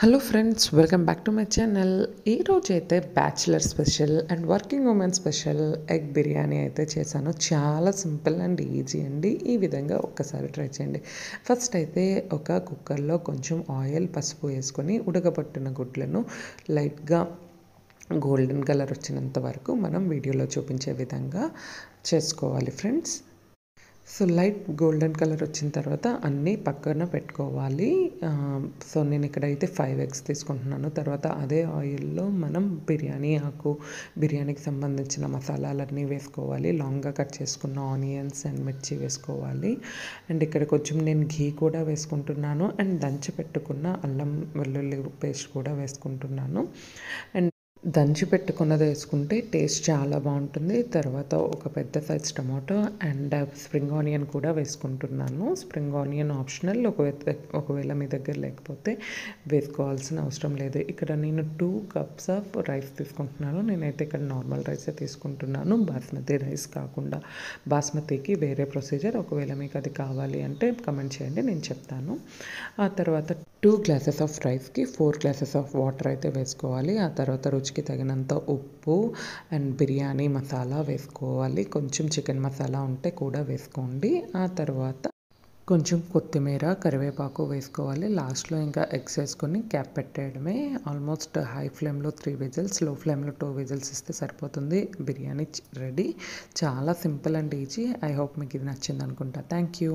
Hello friends, welcome back to my channel. ఈరోజు అయితే bachelor special and working women special egg biryani అయితే చేశాను. చాలా సింపుల్ అండ్ ఈజీ అండి. ఈ విధంగా ఒక్కసారి ట్రై చేయండి. ఫస్ట్ అయితే ఒక కుక్కర్లో కొంచెం ఆయిల్, పసుపు వేసుకొని ఉడకబట్టిన గుడ్లను లైట్గా గోల్డెన్ కలర్ వచ్చినంత వరకు మనం వీడియోలో చూపించే విధంగా చేసుకోవాలి friends. So light golden colour వచ్చిన తర్వాత అన్నీ పక్కన పెట్టుకోవాలి. నేను ఇక్కడైతే 5 ఎగ్స్ తీసుకుంటున్నాను. తర్వాత అదే ఆయిల్లో మనం బిర్యానీ ఆకు, బిర్యానీకి సంబంధించిన మసాలాలన్నీ వేసుకోవాలి. లాంగ్గా కట్ చేసుకున్న ఆనియన్స్ అండ్ మిర్చి వేసుకోవాలి. అండ్ ఇక్కడ కొంచెం నేను ఘీ కూడా వేసుకుంటున్నాను. అండ్ దంచి పెట్టుకున్న అల్లం వెల్లుల్లి పేస్ట్ కూడా వేసుకుంటున్నాను. అండ్ దంచి పెట్టుకున్నది వేసుకుంటే టేస్ట్ చాలా బాగుంటుంది. తర్వాత ఒక పెద్ద size tomato and spring onion కూడా వేసుకుంటున్నాను. స్ప్రింగ్ ఆనియన్ ఆప్షనల్, ఒకవేళ మీ దగ్గర లేకపోతే వేసుకోవాల్సిన అవసరం లేదు. ఇక్కడ నేను 2 కప్స్ ఆఫ్ రైస్ తీసుకుంటున్నాను. నేనైతే ఇక్కడ నార్మల్ రైసే తీసుకుంటున్నాను, బాస్మతి రైస్ కాకుండా. బాస్మతికి వేరే ప్రొసీజర్, ఒకవేళ మీకు అది కావాలి అంటే కమెంట్ చేయండి, నేను చెప్తాను. ఆ తర్వాత 2 గ్లాసెస్ ఆఫ్ రైస్కి 4 గ్లాసెస్ ఆఫ్ వాటర్ అయితే వేసుకోవాలి. ఆ తర్వాత రుచికి తగినంత ఉప్పు అండ్ బిర్యానీ మసాలా వేసుకోవాలి. కొంచెం చికెన్ మసాలా ఉంటే కూడా వేసుకోండి. ఆ తర్వాత కొంచెం కొత్తిమీర, కరివేపాకు వేసుకోవాలి. లాస్ట్లో ఇంకా ఎగ్స్ వేసుకొని క్యాప్ పెట్టేయడమే. ఆల్మోస్ట్ హై ఫ్లేమ్లో 3 విజిల్స్, లో ఫ్లేమ్లో 2 విజిల్స్ ఇస్తే సరిపోతుంది. బిర్యానీ రెడీ. చాలా simple and easy. I hope మీకు ఇది నచ్చింది అనుకుంటా. Thank you.